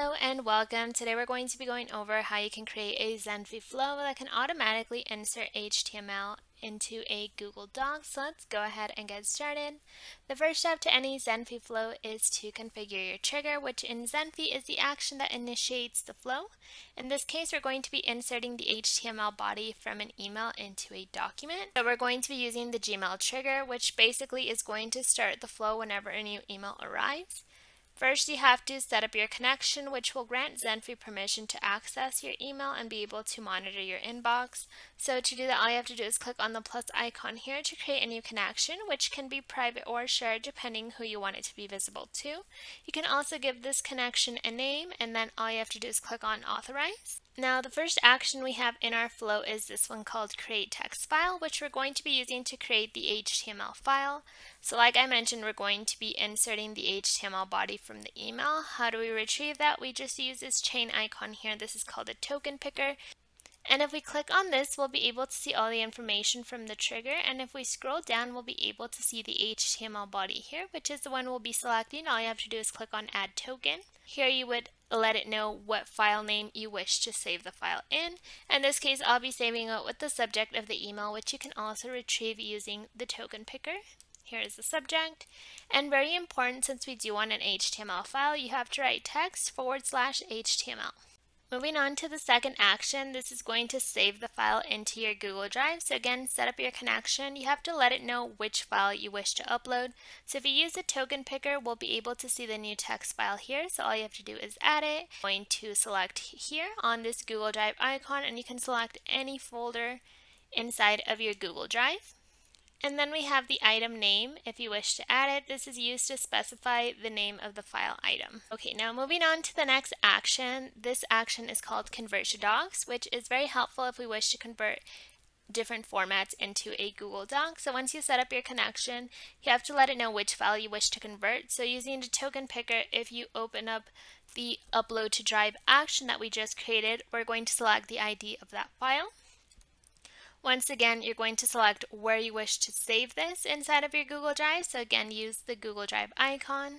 Hello and welcome. Today we're going to be going over how you can create a Zenphi flow that can automatically insert HTML into a Google Doc. So let's go ahead and get started. The first step to any Zenphi flow is to configure your trigger, which in Zenphi is the action that initiates the flow. In this case, we're going to be inserting the HTML body from an email into a document. So we're going to be using the Gmail trigger, which basically is going to start the flow whenever a new email arrives. First, you have to set up your connection, which will grant Zenphi permission to access your email and be able to monitor your inbox. So to do that, all you have to do is click on the plus icon here to create a new connection, which can be private or shared depending who you want it to be visible to. You can also give this connection a name, and then all you have to do is click on authorize. Now, the first action we have in our flow is this one called create text file, which we're going to be using to create the HTML file. So like I mentioned, we're going to be inserting the HTML body from the email. How do we retrieve that? We just use this chain icon here. This is called a token picker. And if we click on this, we'll be able to see all the information from the trigger. And if we scroll down, we'll be able to see the HTML body here, which is the one we'll be selecting. All you have to do is click on add token. Here you would let it know what file name you wish to save the file in. In this case, I'll be saving it with the subject of the email, which you can also retrieve using the token picker. Here is the subject. And very important, since we do want an HTML file, you have to write text /HTML. Moving on to the second action, this is going to save the file into your Google Drive. So again, set up your connection. You have to let it know which file you wish to upload. So if you use the token picker, we'll be able to see the new text file here. So all you have to do is add it. I'm going to select here on this Google Drive icon, and you can select any folder inside of your Google Drive. And then we have the item name if you wish to add it. This is used to specify the name of the file item. Okay, now moving on to the next action. This action is called convert to docs, which is very helpful if we wish to convert different formats into a Google Doc. So once you set up your connection, you have to let it know which file you wish to convert. So using the token picker, if you open up the upload to drive action that we just created, we're going to select the ID of that file. Once again, you're going to select where you wish to save this inside of your Google Drive. So again, use the Google Drive icon.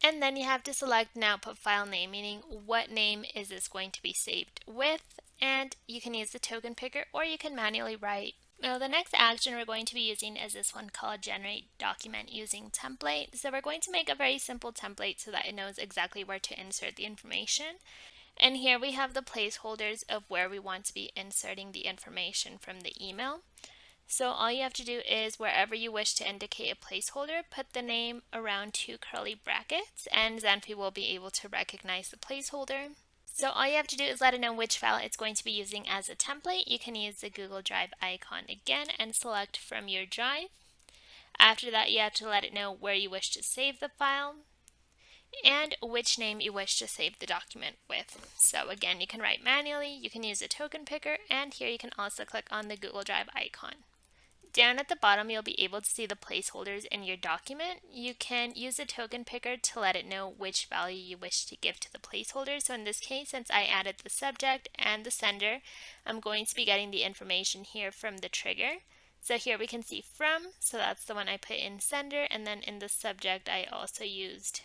And then you have to select an output file name, meaning what name is this going to be saved with. And you can use the token picker or you can manually write. Now the next action we're going to be using is this one called generate document using template. So we're going to make a very simple template so that it knows exactly where to insert the information. And here we have the placeholders of where we want to be inserting the information from the email. So all you have to do is wherever you wish to indicate a placeholder, put the name around 2 curly brackets, and Zenphi will be able to recognize the placeholder. So all you have to do is let it know which file it's going to be using as a template. You can use the Google Drive icon again and select from your drive. After that, you have to let it know where you wish to save the file and which name you wish to save the document with. So again, you can write manually, you can use a token picker, and here you can also click on the Google Drive icon. Down at the bottom, you'll be able to see the placeholders in your document. You can use a token picker to let it know which value you wish to give to the placeholder. So in this case, since I added the subject and the sender, I'm going to be getting the information here from the trigger. So here we can see from, so that's the one I put in sender, and then in the subject I also used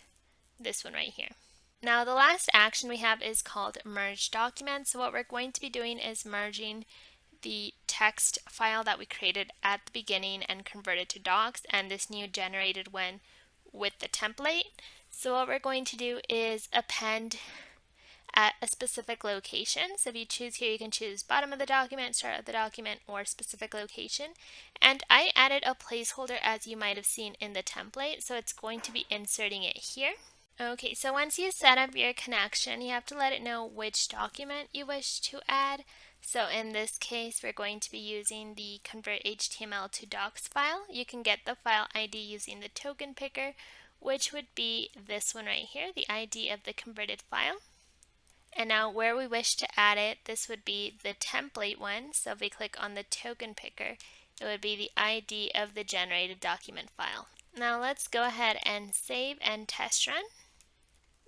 this one right here. Now the last action we have is called merge document. So what we're going to be doing is merging the text file that we created at the beginning and converted to docs, and this new generated one with the template. So what we're going to do is append at a specific location. So if you choose here, you can choose bottom of the document, start of the document, or specific location. And I added a placeholder as you might have seen in the template, so it's going to be inserting it here. Okay, so once you set up your connection, you have to let it know which document you wish to add. So in this case, we're going to be using the convert HTML to docs file. You can get the file ID using the token picker, which would be this one right here, the ID of the converted file. And now where we wish to add it, this would be the template one. So if we click on the token picker, it would be the ID of the generated document file. Now let's go ahead and save and test run.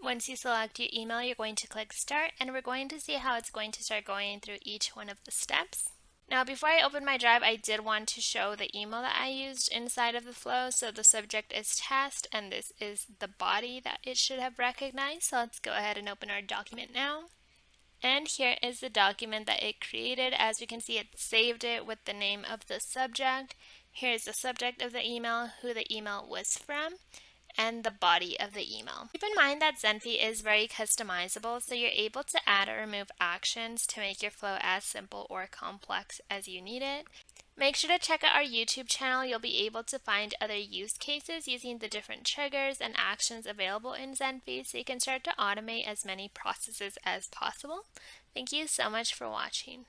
Once you select your email, you're going to click start, and we're going to see how it's going to start going through each one of the steps. Now, before I open my drive, I did want to show the email that I used inside of the flow. So the subject is test, and this is the body that it should have recognized. So let's go ahead and open our document now. And here is the document that it created. As we can see, it saved it with the name of the subject. Here's the subject of the email, who the email was from, and the body of the email. Keep in mind that Zenphi is very customizable, so you're able to add or remove actions to make your flow as simple or complex as you need it. Make sure to check out our YouTube channel. You'll be able to find other use cases using the different triggers and actions available in Zenphi, so you can start to automate as many processes as possible. Thank you so much for watching.